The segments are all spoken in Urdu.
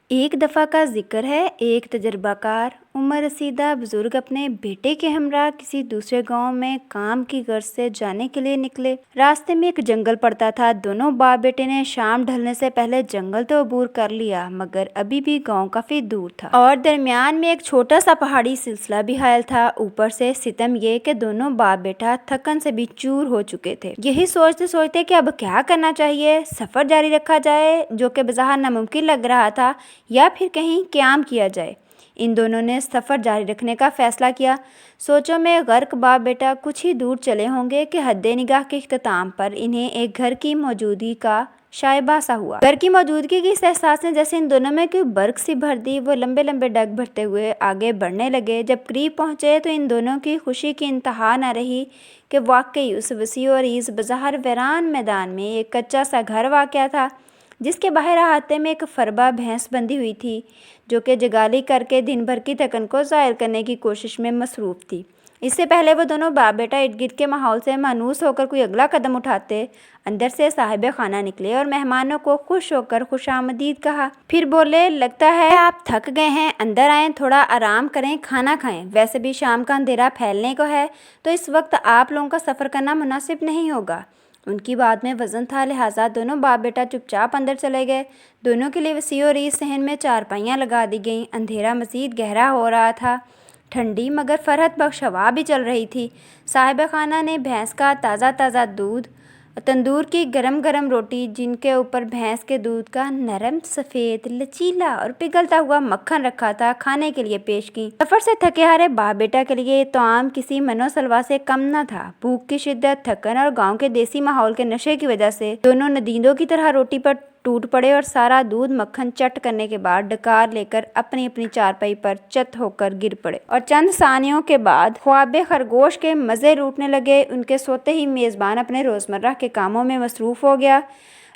ایک دفعہ کا ذکر ہے، ایک تجربہ کار عمر رسیدہ بزرگ اپنے بیٹے کے ہمراہ کسی دوسرے گاؤں میں کام کی غرض سے جانے کے لیے نکلے۔ راستے میں ایک جنگل پڑتا تھا۔ دونوں باپ بیٹے نے شام ڈھلنے سے پہلے جنگل تو عبور کر لیا، مگر ابھی بھی گاؤں کافی دور تھا اور درمیان میں ایک چھوٹا سا پہاڑی سلسلہ بھی حائل تھا۔ اوپر سے ستم یہ کہ دونوں باپ بیٹا تھکن سے بھی چور ہو چکے تھے۔ یہی سوچتے سوچتے کہ اب کیا کرنا چاہیے، سفر جاری رکھا جائے جو کہ بظاہر ناممکن لگ رہا تھا، یا پھر کہیں قیام کیا جائے۔ ان دونوں نے سفر جاری رکھنے کا فیصلہ کیا۔ سوچوں میں غرق باپ بیٹا کچھ ہی دور چلے ہوں گے کہ حد نگاہ کے اختتام پر انہیں ایک گھر کی موجودگی کا شائبہ سا ہوا۔ گھر کی موجودگی کے اس احساس نے جیسے ان دونوں میں کوئی برق سی بھر دی۔ وہ لمبے لمبے ڈگ بھرتے ہوئے آگے بڑھنے لگے۔ جب قریب پہنچے تو ان دونوں کی خوشی کی انتہا نہ رہی کہ واقعی اس وسیع و عریض بظاہر ویران میدان میں ایک کچا سا گھر واقع تھا، جس کے باہر احاطے میں ایک فربا بھینس بندھی ہوئی تھی، جو کہ جگالی کر کے دن بھر کی تھکن کو ظاہر کرنے کی کوشش میں مصروف تھی۔ اس سے پہلے وہ دونوں باپ بیٹا ارد گرد کے ماحول سے مانوس ہو کر کوئی اگلا قدم اٹھاتے، اندر سے صاحب خانہ نکلے اور مہمانوں کو خوش ہو کر خوش آمدید کہا۔ پھر بولے، لگتا ہے آپ تھک گئے ہیں، اندر آئیں، تھوڑا آرام کریں، کھانا کھائیں۔ ویسے بھی شام کا اندھیرا پھیلنے کو ہے، تو اس وقت آپ لوگوں کا سفر کرنا مناسب نہیں ہوگا۔ ان کی بات میں وزن تھا، لہٰذا دونوں باپ بیٹا چپ چاپ اندر چلے گئے۔ دونوں کے لیے وسیع و عریض صحن میں چارپائیاں لگا دی گئیں۔ اندھیرا مزید گہرا ہو رہا تھا۔ ٹھنڈی مگر فرحت بخش ہوا بھی چل رہی تھی۔ صاحب خانہ نے بھینس کا تازہ تازہ دودھ، تندور کی گرم گرم روٹی، جن کے اوپر بھینس کے دودھ کا نرم سفید لچیلا اور پگھلتا ہوا مکھن رکھا تھا، کھانے کے لیے پیش کی۔ سفر سے تھکے ہارے باپ بیٹا کے لیے یہ طعام کسی منو سلوا سے کم نہ تھا۔ بھوک کی شدت، تھکن اور گاؤں کے دیسی ماحول کے نشے کی وجہ سے دونوں ندیدوں کی طرح روٹی پر ٹوٹ پڑے اور سارا دودھ مکھن چٹ کرنے کے بعد ڈکار لے کر اپنی اپنی چارپائی پر چت ہو کر گر پڑے اور چند ثانیوں کے بعد خواب خرگوش کے مزے لوٹنے لگے۔ ان کے سوتے ہی میزبان اپنے روزمرہ کے کاموں میں مصروف ہو گیا۔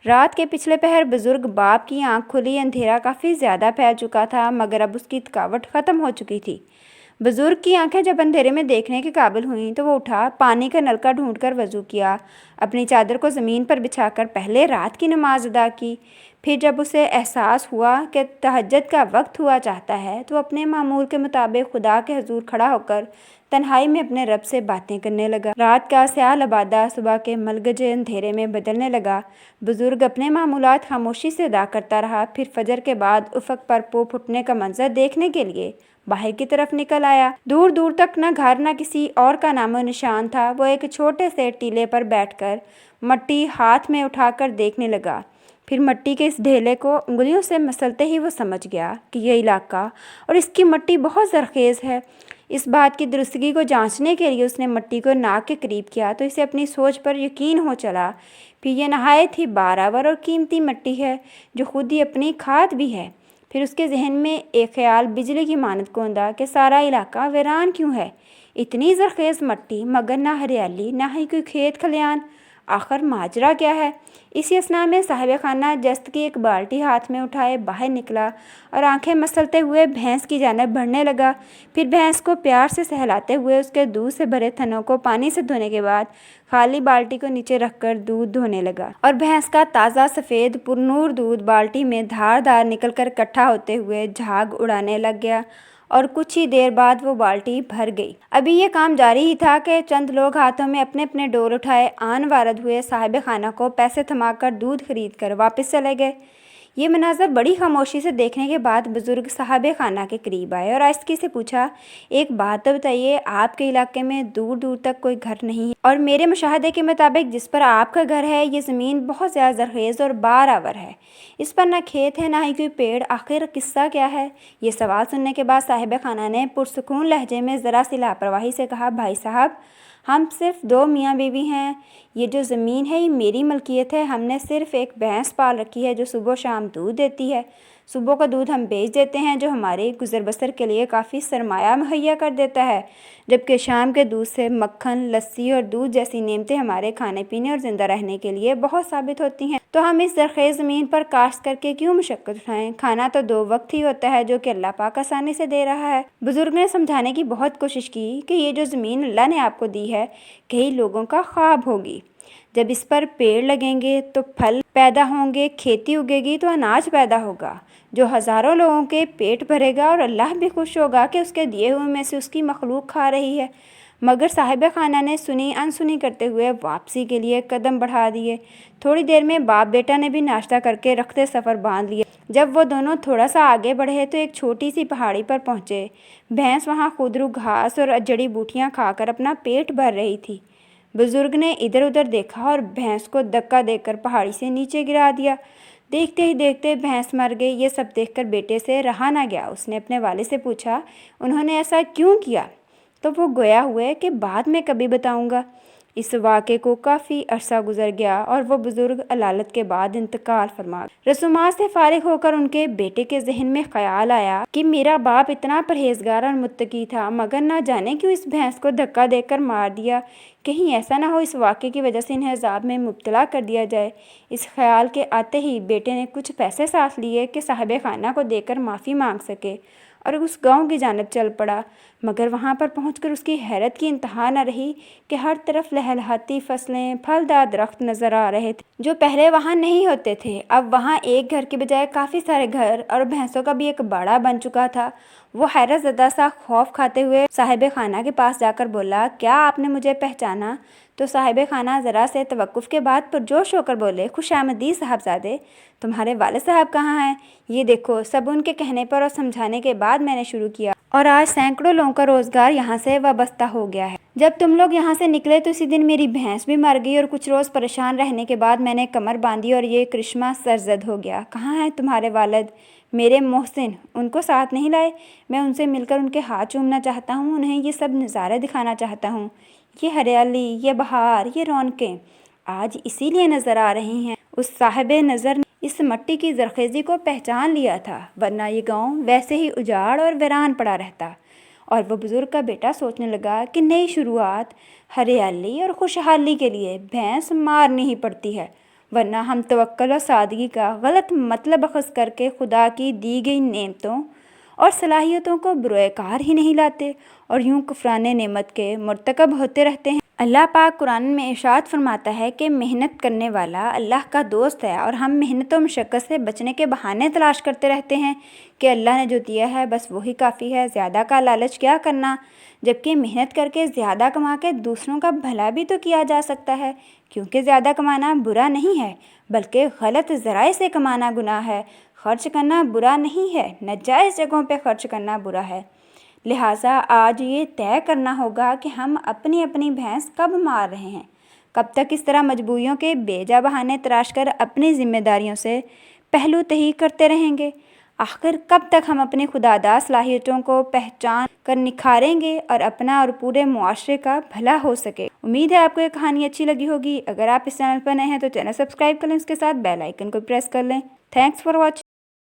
رات کے پچھلے پہر بزرگ باپ کی آنکھ کھلی۔ اندھیرا کافی زیادہ پھیل چکا تھا، مگر اب اس کی تھکاوٹ ختم ہو چکی تھی۔ بزرگ کی آنکھیں جب اندھیرے میں دیکھنے کے قابل ہوئیں تو وہ اٹھا، پانی کا نلکا ڈھونڈ کر وضو کیا، اپنی چادر کو زمین پر بچھا کر پہلے رات کی نماز ادا کی۔ پھر جب اسے احساس ہوا کہ تہجد کا وقت ہوا چاہتا ہے، تو اپنے معمول کے مطابق خدا کے حضور کھڑا ہو کر تنہائی میں اپنے رب سے باتیں کرنے لگا۔ رات کا سیاہ لبادہ صبح کے ملگجے اندھیرے میں بدلنے لگا۔ بزرگ اپنے معمولات خاموشی سے ادا کرتا رہا، پھر فجر کے بعد افق پر پو پھٹنے کا منظر دیکھنے کے لیے باہر کی طرف نکل آیا۔ دور دور تک نہ گھر نہ کسی اور کا نام و نشان تھا۔ وہ ایک چھوٹے سے ٹیلے پر بیٹھ کر مٹی ہاتھ میں اٹھا کر دیکھنے لگا۔ پھر مٹی کے اس ڈھیلے کو انگلیوں سے مسلتے ہی وہ سمجھ گیا کہ یہ علاقہ اور اس کی مٹی بہت زرخیز ہے۔ اس بات کی درستگی کو جانچنے کے لیے اس نے مٹی کو ناک کے قریب کیا تو اسے اپنی سوچ پر یقین ہو چلا کہ یہ نہایت ہی بارآور اور قیمتی مٹی ہے، جو خود ہی اپنی کھاد بھی ہے۔ پھر اس کے ذہن میں ایک خیال بجلی کی مانند کوندا کہ سارا علاقہ ویران کیوں ہے؟ اتنی زرخیز مٹی، مگر نہ ہریالی، نہ ہی کوئی کھیت کھلیان، آخر ماجرا کیا ہے؟ اسی اثنا میں صاحب خانہ جست کی ایک بالٹی ہاتھ میں اٹھائے باہر نکلا اور آنکھیں مسلتے ہوئے بھینس کی جانب بڑھنے لگا۔ پھر بھینس کو پیار سے سہلاتے ہوئے اس کے دودھ سے بھرے تھنوں کو پانی سے دھونے کے بعد خالی بالٹی کو نیچے رکھ کر دودھ دھونے لگا اور بھینس کا تازہ سفید پرنور دودھ بالٹی میں دھار دھار نکل کر اکٹھا ہوتے ہوئے جھاگ اڑانے لگ گیا اور کچھ ہی دیر بعد وہ بالٹی بھر گئی۔ ابھی یہ کام جاری ہی تھا کہ چند لوگ ہاتھوں میں اپنے اپنے ڈول اٹھائے آن وارد ہوئے۔ صاحب خانہ کو پیسے تھما کر دودھ خرید کر واپس چلے گئے۔ یہ مناظر بڑی خاموشی سے دیکھنے کے بعد بزرگ صاحب خانہ کے قریب آئے اور آہستگی سے پوچھا، ایک بات تو بتائیے، آپ کے علاقے میں دور دور تک کوئی گھر نہیں ہے، اور میرے مشاہدے کے مطابق جس پر آپ کا گھر ہے یہ زمین بہت زیادہ زرخیز اور بارآور ہے، اس پر نہ کھیت ہے نہ ہی کوئی پیڑ، آخر قصہ کیا ہے؟ یہ سوال سننے کے بعد صاحب خانہ نے پرسکون لہجے میں ذرا سی لاپرواہی سے کہا، بھائی صاحب، ہم صرف دو میاں بیوی ہیں، یہ جو زمین ہے یہ میری ملکیت ہے، ہم نے صرف ایک بھینس پال رکھی ہے جو صبح و شام دودھ دیتی ہے۔ صبح کا دودھ ہم بیچ دیتے ہیں، جو ہمارے گزر بسر کے لیے کافی سرمایہ مہیا کر دیتا ہے، جبکہ شام کے دودھ سے مکھن، لسی اور دودھ جیسی نعمتیں ہمارے کھانے پینے اور زندہ رہنے کے لیے بہت ثابت ہوتی ہیں۔ تو ہم اس زرخیز زمین پر کاشت کر کے کیوں مشقت اٹھائیں؟ کھانا تو دو وقت ہی ہوتا ہے، جو کہ اللہ پاک آسانی سے دے رہا ہے۔ بزرگ نے سمجھانے کی بہت کوشش کی کہ یہ جو زمین اللہ نے آپ کو دی ہے کئی لوگوں کا خواب ہوگی، جب اس پر پیڑ لگیں گے تو پھل پیدا ہوں گے، کھیتی اگے گی تو اناج پیدا ہوگا جو ہزاروں لوگوں کے پیٹ بھرے گا، اور اللہ بھی خوش ہوگا کہ اس کے دیے ہوئے میں سے اس کی مخلوق کھا رہی ہے۔ مگر صاحب خانہ نے سنی انسنی کرتے ہوئے واپسی کے لیے قدم بڑھا دیے۔ تھوڑی دیر میں باپ بیٹا نے بھی ناشتہ کر کے رخت سفر باندھ لیا۔ جب وہ دونوں تھوڑا سا آگے بڑھے تو ایک چھوٹی سی پہاڑی پر پہنچے۔ بھینس وہاں خودرو گھاس اور جڑی بوٹیاں کھا کر اپنا پیٹ بھر رہی تھی۔ بزرگ نے ادھر ادھر دیکھا اور بھینس کو دھکا دے کر پہاڑی سے نیچے گرا دیا۔ دیکھتے ہی دیکھتے بھینس مر گئی۔ یہ سب دیکھ کر بیٹے سے رہا نہ گیا۔ اس نے اپنے والد سے پوچھا، انہوں نے ایسا کیوں کیا؟ تو وہ گویا ہوئے کہ بعد میں کبھی بتاؤں گا۔ اس واقعے کو کافی عرصہ گزر گیا اور وہ بزرگ علالت کے بعد انتقال فرما گئے۔ رسومات سے فارغ ہو کر ان کے بیٹے کے ذہن میں خیال آیا کہ میرا باپ اتنا پرہیزگار اور متقی تھا، مگر نہ جانے کیوں اس بھینس کو دھکا دے کر مار دیا۔ کہیں ایسا نہ ہو اس واقعے کی وجہ سے انہیں عذاب میں مبتلا کر دیا جائے۔ اس خیال کے آتے ہی بیٹے نے کچھ پیسے ساتھ لیے کہ صاحب خانہ کو دے کر معافی مانگ سکے، اور اس گاؤں کی جانب چل پڑا۔ مگر وہاں پر پہنچ کر اس کی حیرت کی انتہا نہ رہی کہ ہر طرف لہلہاتی فصلیں، پھلدار درخت نظر آ رہے تھے جو پہلے وہاں نہیں ہوتے تھے۔ اب وہاں ایک گھر کے بجائے کافی سارے گھر اور بھینسوں کا بھی ایک باڑہ بن چکا تھا۔ وہ حیرت زدہ سا خوف کھاتے ہوئے صاحب خانہ کے پاس جا کر بولا، کیا آپ نے مجھے پہچانا؟ تو صاحب خانہ ذرا سے توقف کے بعد پرجوش ہو کر بولے، خوش آمدید صاحبزادے، تمہارے والد صاحب کہاں ہیں؟ یہ دیکھو، سب ان کے کہنے پر اور سمجھانے کے بعد میں نے شروع کیا، اور آج سینکڑوں لوگوں کا روزگار یہاں سے وابستہ ہو گیا ہے۔ جب تم لوگ یہاں سے نکلے تو اسی دن میری بھینس بھی مر گئی، اور کچھ روز پریشان رہنے کے بعد میں نے کمر باندھی اور یہ کرشمہ سرزد ہو گیا۔ کہاں ہیں تمہارے والد میرے محسن؟ ان کو ساتھ نہیں لائے؟ میں ان سے مل کر ان کے ہاتھ چومنا چاہتا ہوں، انہیں یہ سب نظارے دکھانا چاہتا ہوں۔ یہ ہریالی، یہ بہار، یہ رونقیں آج اسی لیے نظر آ رہی ہیں۔ اس صاحب نظر نے اس مٹی کی زرخیزی کو پہچان لیا تھا، ورنہ یہ گاؤں ویسے ہی اجاڑ اور ویران پڑا رہتا۔ اور وہ بزرگ کا بیٹا سوچنے لگا کہ نئی شروعات، ہریالی اور خوشحالی کے لیے بھینس مارنی ہی پڑتی ہے، ورنہ ہم توکل و سادگی کا غلط مطلب اخذ کر کے خدا کی دی گئی نعمتوں اور صلاحیتوں کو بروئے کار ہی نہیں لاتے، اور یوں کفران نعمت کے مرتکب ہوتے رہتے ہیں۔ اللہ پاک قرآن میں ارشاد فرماتا ہے کہ محنت کرنے والا اللہ کا دوست ہے، اور ہم محنت و مشقت سے بچنے کے بہانے تلاش کرتے رہتے ہیں کہ اللہ نے جو دیا ہے بس وہی کافی ہے، زیادہ کا لالچ کیا کرنا، جبکہ محنت کر کے زیادہ کما کے دوسروں کا بھلا بھی تو کیا جا سکتا ہے، کیونکہ زیادہ کمانا برا نہیں ہے، بلکہ غلط ذرائع سے کمانا گناہ ہے۔ خرچ کرنا برا نہیں ہے، ناجائز جگہوں پہ خرچ کرنا برا ہے۔ لہٰذا آج یہ طے کرنا ہوگا کہ ہم اپنی اپنی بھینس کب مار رہے ہیں، کب تک اس طرح مجبوریوں کے بے جا بہانے تراش کر اپنی ذمہ داریوں سے پہلو تہی کرتے رہیں گے۔ آخر کب تک ہم اپنی خداداد صلاحیتوں کو پہچان کر نکھاریں گے اور اپنا اور پورے معاشرے کا بھلا ہو سکے۔ امید ہے آپ کو یہ کہانی اچھی لگی ہوگی۔ اگر آپ اس چینل پر نئے ہیں تو چینل سبسکرائب کر لیں، اس کے ساتھ بیل آئیکن کو پریس کر لیں۔ Thanks for watching.